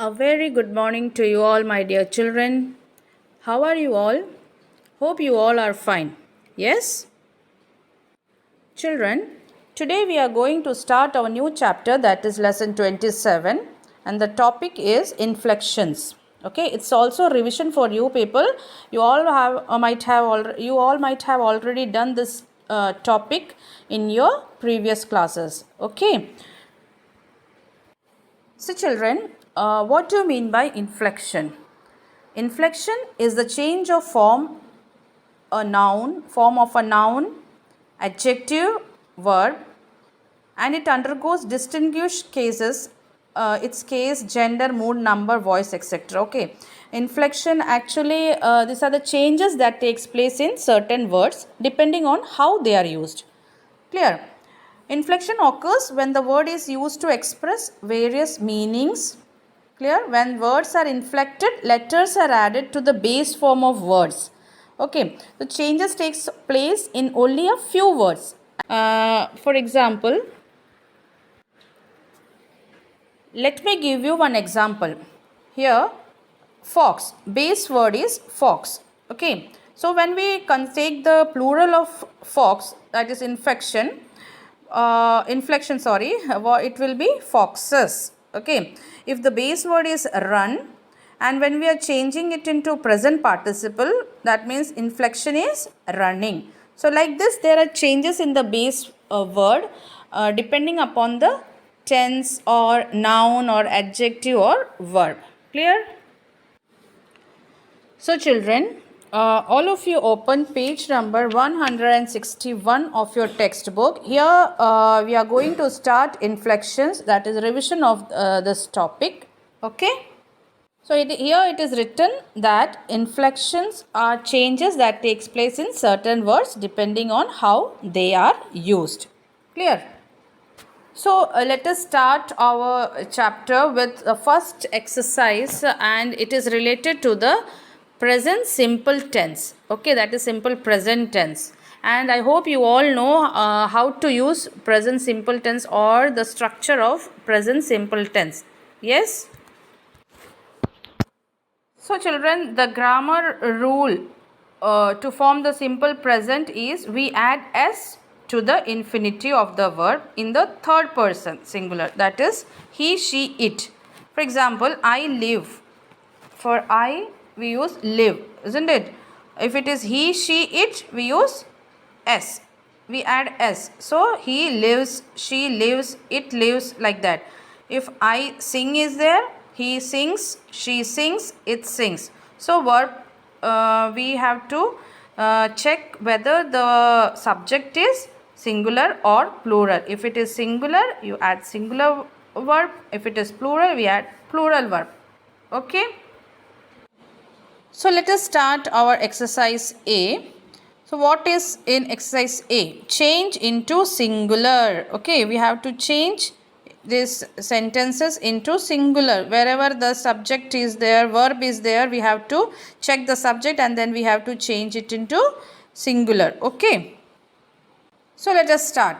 A very good morning to you all, my dear children. How are you all? Hope you all are fine. Yes? Children, today we are going to start our new chapter, that is lesson 27, and the topic is inflections. Okay, it's also a revision for you people. You all might have already done this topic in your previous classes. Okay. So children, what do you mean by inflection? Inflection is the change of form of a noun, adjective, verb, and it undergoes distinguished cases, its case, gender, mood, number, voice, etc. Okay. Inflection actually, these are the changes that takes place in certain words depending on how they are used. Clear? Inflection occurs when the word is used to express various meanings. Clear? When words are inflected, letters are added to the base form of words. Okay, the changes takes place in only a few words. For example, let me give you one example. Here, fox, base word is fox. Okay, so when we take the plural of fox, that is inflection, it will be foxes. Okay, if the base word is run, and when we are changing it into present participle, that means inflection is running. So like this, there are changes in the base word depending upon the tense or noun or adjective or verb. Clear? So children, all of you open page number 161 of your textbook. Here we are going to start inflections, that is revision of this topic. Okay. So here it is written that inflections are changes that takes place in certain words depending on how they are used. Clear? So let us start our chapter with the first exercise, and it is related to the present simple tense. Okay, that is simple present tense. And I hope you all know how to use present simple tense or the structure of present simple tense. Yes? So children, the grammar rule to form the simple present is we add s to the infinitive of the verb in the third person singular, that is he, she, it. For example, I live. For I, we use live, isn't it? If it is he, she, it, we use s. We add s. So he lives, she lives, it lives, like that. If I sing is there, he sings, she sings, it sings. So verb, we have to check whether the subject is singular or plural. If it is singular, you add singular verb. If it is plural, we add plural verb. Okay. So let us start our exercise A. So what is in exercise A? Change into singular. Okay, we have to change these sentences into singular. Wherever the subject is there, verb is there, we have to check the subject and then we have to change it into singular. Okay. So let us start.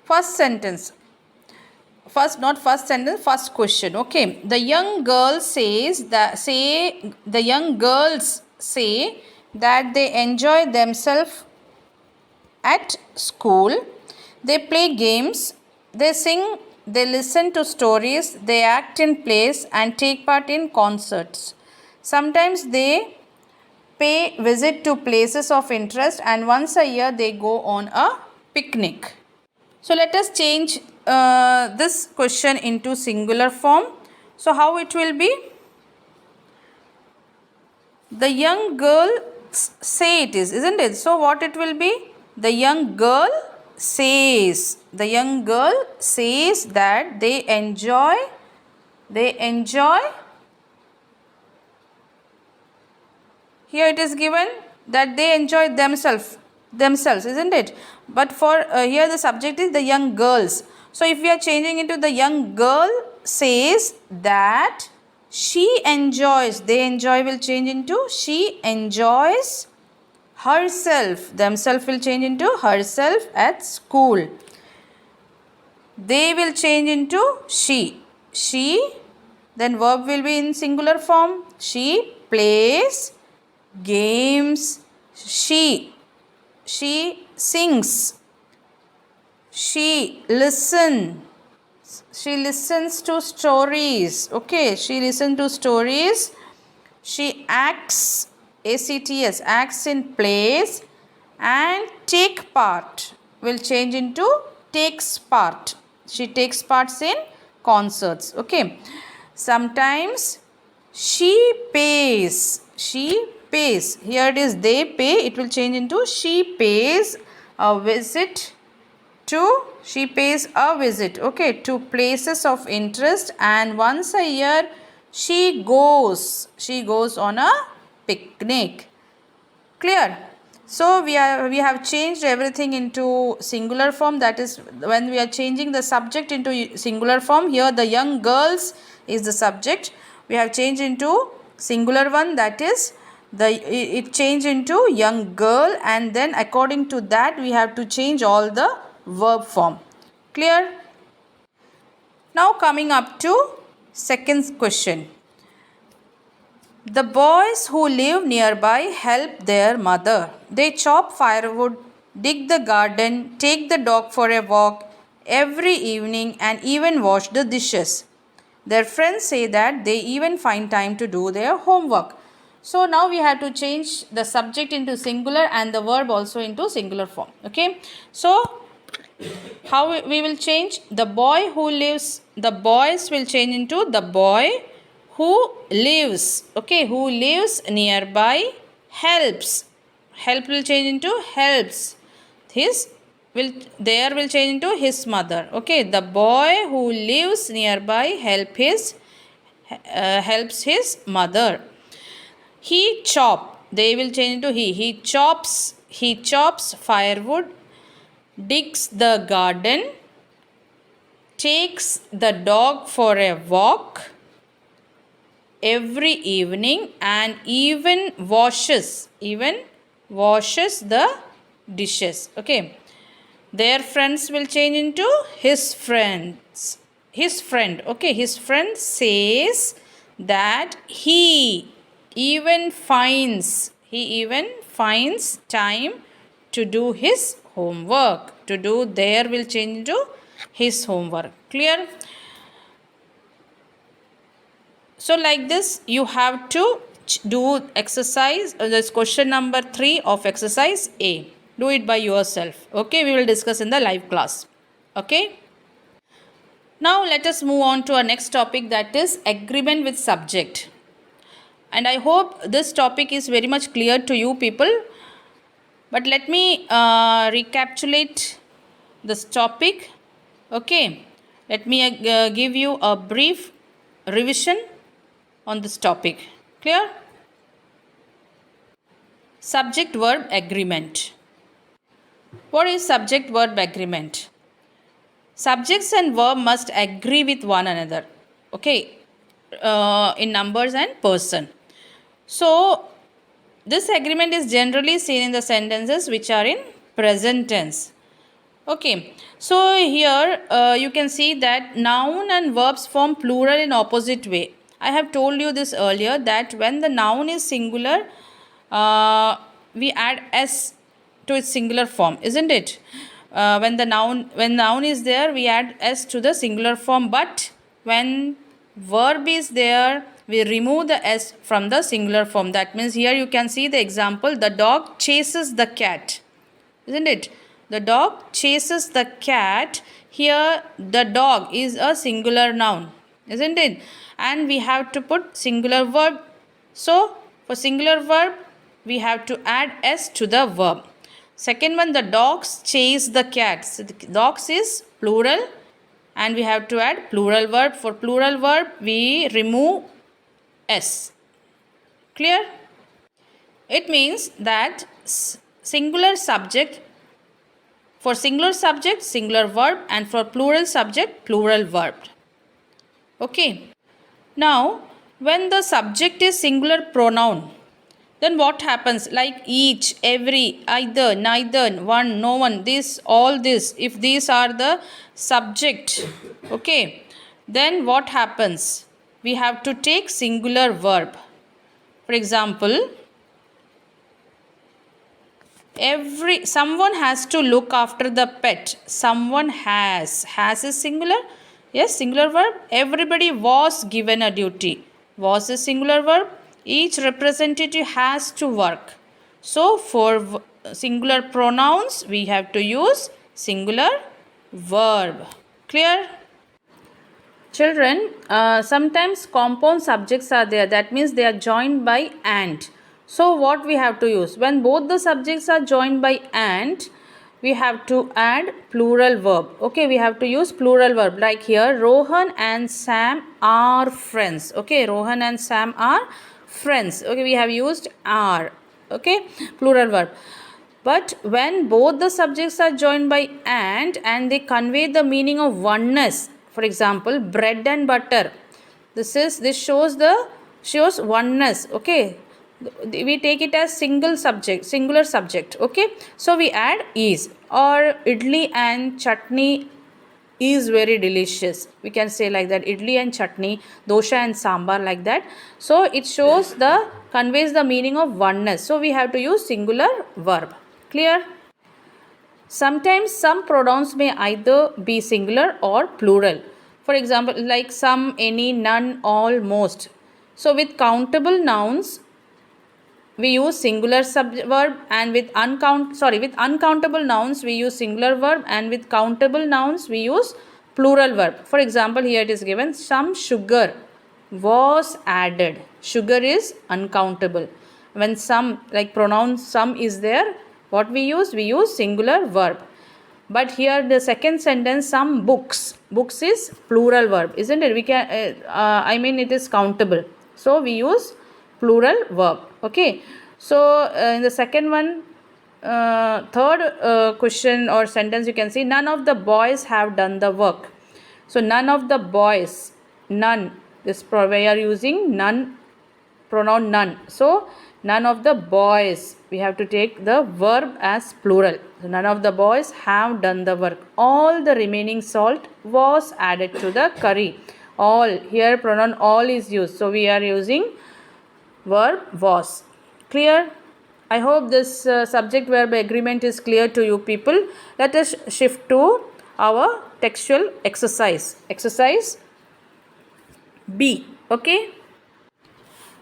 First sentence. First question. Okay. The young girls say that they enjoy themselves at school. They play games, they sing, they listen to stories, they act in plays and take part in concerts. Sometimes they pay visit to places of interest, and once a year they go on a picnic. So let us change this question into singular form. So how it will be? The young girl say it is, isn't it? So what it will be? The young girl says. The young girl says that they enjoy. Here it is given that they enjoy themselves, isn't it? But for here the subject is the young girls. So if we are changing into the young girl says that she enjoys, they enjoy will change into she enjoys herself. Themselves will change into herself at school. They will change into she. She Then verb will be in singular form. She plays games. She sings. She listens to stories. Okay, she listens to stories. She acts, ACTS, acts in plays, and take part will change into takes part. She takes parts in concerts. Okay. Sometimes she pays. She pays. Here it is they pay. It will change into she pays a visit to she pays a visit, okay, to places of interest, and once a year she goes on a picnic. Clear? So we have changed everything into singular form. That is, when we are changing the subject into singular form, here the young girls is the subject. We have changed into singular one, that is it changed into young girl, and then according to that we have to change all the verb form. Clear? Now coming up to second question. The boys who live nearby help their mother. They chop firewood, dig the garden, take the dog for a walk every evening, and even wash the dishes. Their friends say that they even find time to do their homework. So now we have to change the subject into singular and the verb also into singular form. Okay. So how we will change? The boy who lives, the boys will change into the boy who lives. Okay, who lives nearby helps. Help will change into helps. His will there will change into his mother. Okay, the boy who lives nearby helps his mother. He chop. They will change into he. He chops firewood, digs the garden, takes the dog for a walk every evening, and even washes the dishes. Okay, their friends will change into his friend. Okay, his friend says that he even finds time to do his homework. To do there will change into his homework. Clear? So like this you have to do exercise. That's question number 3 of exercise A. Do it by yourself. Okay, we will discuss in the live class. Okay. Now let us move on to our next topic, that is agreement with subject. And I hope this topic is very much clear to you people. But let me recapitulate this topic. Okay, let me give you a brief revision on this topic. Clear? Subject verb agreement. What is subject verb agreement? Subjects and verb must agree with one another. Okay, in numbers and person. So this agreement is generally seen in the sentences which are in present tense. Okay, so here you can see that noun and verbs form plural in opposite way. I have told you this earlier, that when the noun is singular, we add s to its singular form, isn't it? When noun is there, we add s to the singular form, but when verb is there, we remove the s from the singular form. That means here you can see the example, the dog chases the cat, isn't it? The dog chases the cat. Here the dog is a singular noun, isn't it? And we have to put singular verb. So for singular verb we have to add s to the verb. Second one, the dogs chase the cat. So the dogs is plural and we have to add plural verb. For plural verb we remove s. Clear? It means that singular subject, for singular subject, singular verb, and for plural subject, plural verb. Okay. Now, when the subject is singular pronoun, then what happens? Like each, every, either, neither, one, no one, this, all this. If these are the subject, okay, then what happens? we have to take singular verb. For example, someone has to look after the pet. Someone has is singular. Yes, singular verb. Everybody was given a duty. Was is singular verb. Each representative has to work. So for singular pronouns we have to use singular verb. Clear? Children, sometimes compound subjects are there. That means they are joined by and. So what we have to use? When both the subjects are joined by and, we have to add plural verb. Okay, we have to use plural verb. Like here, Rohan and Sam are friends. Okay, Rohan and Sam are friends. Okay, we have used are. Okay, plural verb. But when both the subjects are joined by and they convey the meaning of oneness. For example, bread and butter. This shows oneness. Okay, we take it as singular subject. Okay, so we add is. Or idli and chutney is very delicious. We can say like that, idli and chutney, dosha and sambar, like that. So it conveys the meaning of oneness. So we have to use singular verb. Clear? Sometimes some pronouns may either be singular or plural. For example, like some, any, none, all, most. So with countable nouns we use singular verb, and with uncountable nouns we use singular verb, and with countable nouns we use plural verb. For example, here it is given, some sugar was added. Sugar is uncountable. When some, like pronoun some is there, what we use singular verb. But here the second sentence, some books is plural verb, isn't it? We can it is countable, so we use plural verb. Okay, so in the second one, third question or sentence, you can see, none of the boys have done the work. So none of the boys, none, we are using none, pronoun none. So none of the boys, we have to take the verb as plural. So none of the boys have done the work. All the remaining salt was added to the curry. All, here pronoun all is used, so we are using verb was. Clear? I hope this subject verb agreement is clear to you people. Let us shift to our textual exercise. Exercise B. Okay.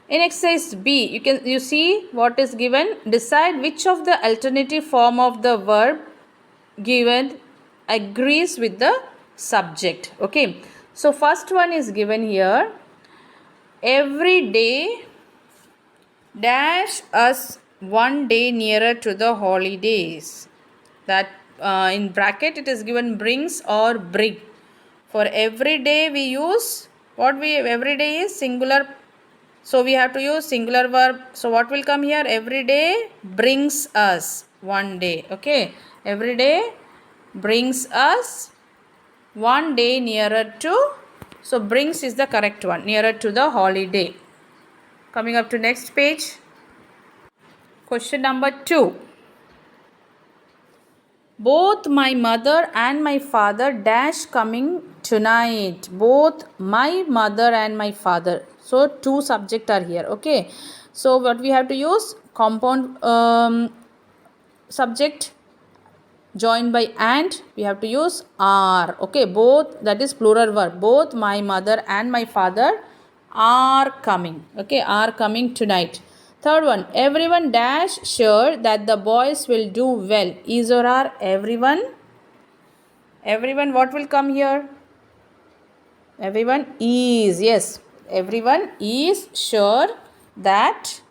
In exercise B, you see what is given. Decide which of the alternative form of the verb given agrees with the subject. Okay. So first one is given here. Every day dash us one day nearer to the holidays. That in bracket it is given brings or bring. For every day we use every day is singular. So we have to use singular verb. So what will come here? Every day brings us one day. Okay. Every day brings us one day nearer to. So brings is the correct one. Nearer to the holiday. Coming up to next page. Question number 2. Both my mother and my father dash coming tonight. Both my mother and my father. So two subject are here. Okay. So what we have to use? Compound subject joined by and. We have to use are. Okay. Both, that is plural verb. Both my mother and my father are coming. Okay. Are coming tonight. Third one, everyone dash sure that the boys will do well. Is or are? Everyone. Everyone, what will come here? Everyone is. Yes. Everyone is sure that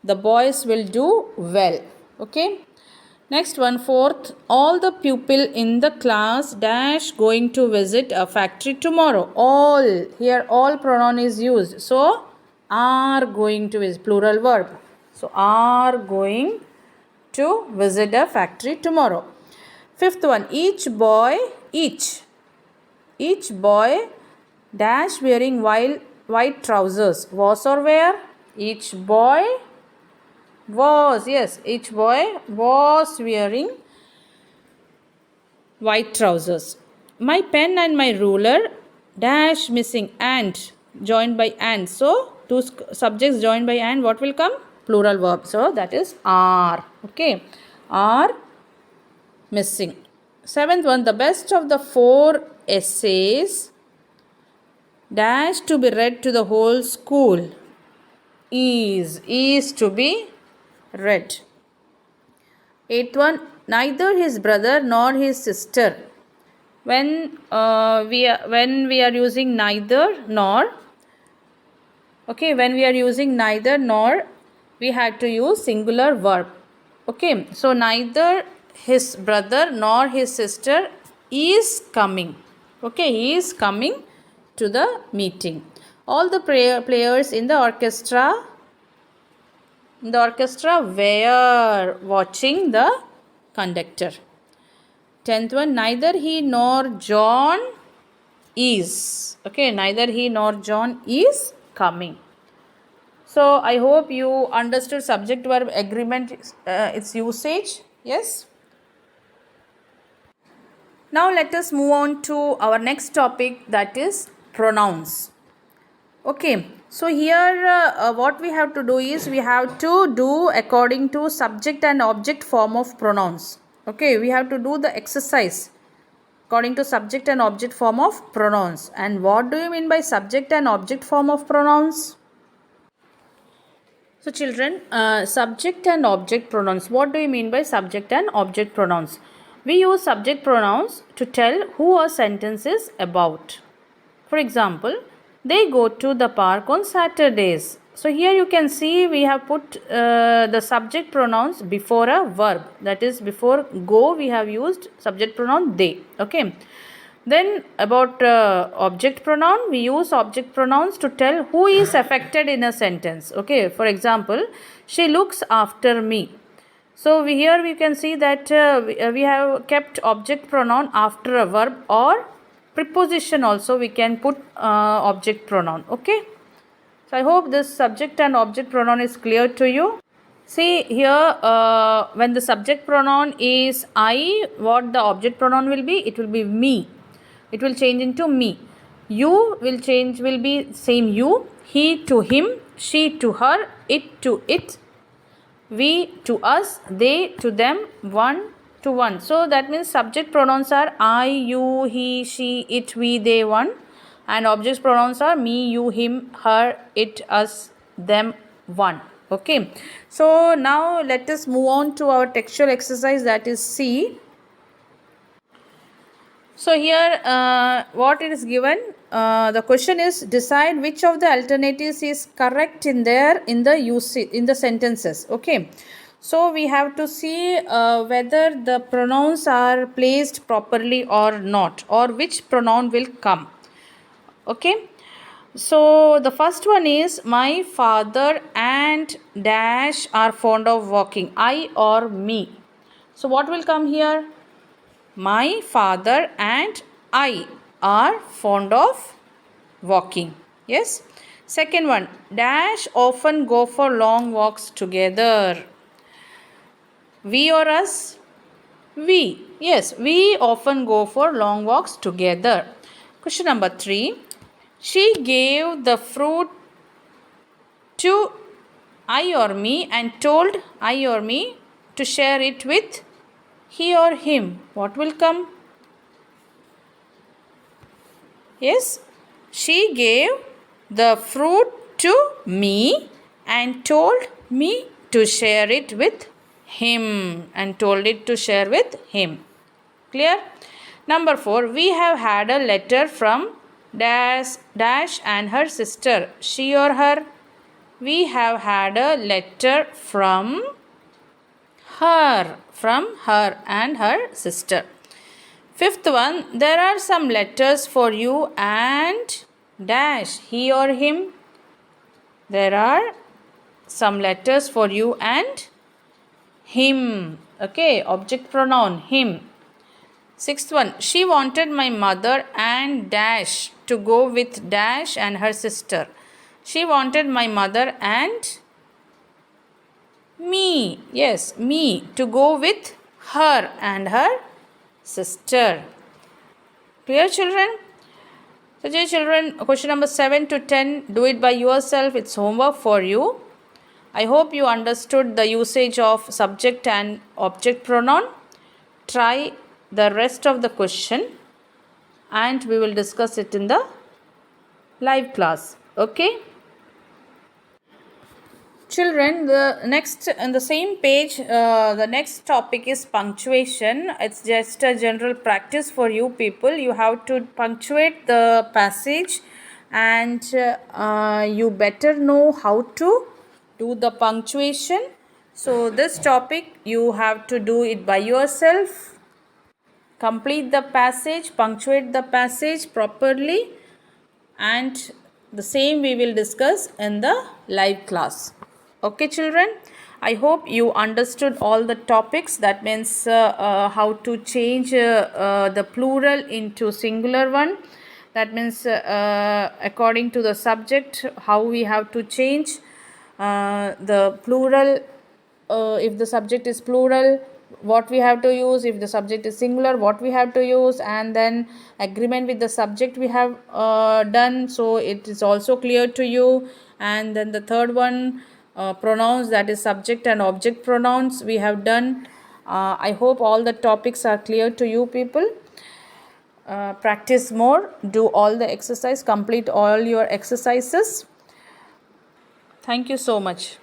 the boys will do well. Okay. Next one, fourth, all the pupil in the class dash going to visit a factory tomorrow. All. Here all pronoun is used. So are going to is plural verb. So are going to visit a factory tomorrow. Fifth one, each boy dash wearing white trousers. Was or were? Each boy was. Yes, each boy was wearing white trousers. My pen and my ruler dash missing, and joined by and. So two subjects joined by and, what will come? Plural verb. So that is are. Okay, are missing. Seventh one, the best of the four essays dash to be read to the whole school is to be read. Eighth one, neither his brother nor his sister. When we are using neither nor, okay, when we are using neither nor, we had to use singular verb. Okay, so neither his brother nor his sister is coming. Okay, he is coming to the meeting. All the players in the orchestra were watching the conductor. 10th one, neither he nor John is. Okay, neither he nor John is coming. So I hope you understood subject verb agreement, its usage. Yes. Now let us move on to our next topic, that is pronouns. Okay, so here what we have to do is we have to do according to subject and object form of pronouns. Okay, we have to do the exercise according to subject and object form of pronouns. And what do you mean by subject and object form of pronouns? So children, subject and object pronouns. What do you mean by subject and object pronouns? We use subject pronouns to tell who a sentence is about. For example, they go to the park on Saturdays. So here you can see we have put the subject pronouns before a verb. That is, before go we have used subject pronoun they. Okay. Then about object pronoun, we use object pronouns to tell who is affected in a sentence. Okay, for example, she looks after me. So here we can see that we have kept object pronoun after a verb, or preposition also we can put object pronoun. Okay, so I hope this subject and object pronoun is clear to you. See here, when the subject pronoun is I, what the object pronoun will be? It will be me. It will change into me. You will be same you. He to him, she to her, it to it, we to us, they to them, one to one. So that means subject pronouns are I, you, he, she, it, we, they, one, and object pronouns are me, you, him, her, it, us, them, one. Okay. So now let us move on to our textual exercise, that is C. So here what it is given, the question is decide which of the alternatives is correct in the sentences. Okay, so we have to see whether the pronouns are placed properly or not, or which pronoun will come. Okay, so the first one is my father and dash are fond of walking, I or me. So what will come here? My father and I are fond of walking. Yes. Second one, dash often go for long walks together. We or us? We. Yes, we often go for long walks together. Question number 3. She gave the fruit to I or me and told I or me to share it with he or him. What will come? Yes, she gave the fruit to me and told me to share it with him, and told it to share with him. Clear? Number 4, we have had a letter from dash and her sister. She or her? We have had a letter from her and her sister. Fifth one, there are some letters for you and dash, he or him. There are some letters for you and him. Okay, object pronoun him. Sixth one, she wanted my mother and dash to go with dash and her sister. She wanted my mother and me, yes, me, to go with her and her sister. Clear, children? So, dear children, question number 7 to 10, do it by yourself. It's homework for you. I hope you understood the usage of subject and object pronoun. Try the rest of the question and we will discuss it in the live class. Okay? Children, the next in the same page, the next topic is punctuation. It's just a general practice for you people. You have to punctuate the passage and you better know how to do the punctuation. So this topic you have to do it by yourself. Complete the passage, punctuate the passage properly, and the same we will discuss in the live class. Okay children, I hope you understood all the topics. That means how to change the plural into singular one. That means according to the subject, how we have to change the plural. If the subject is plural, what we have to use. If the subject is singular, what we have to use. And then agreement with the subject we have done, so it is also clear to you. And then the third one, pronouns, that is subject and object pronouns we have done. I hope all the topics are clear to you people. Practice more, do all the exercise, complete all your exercises. Thank you so much.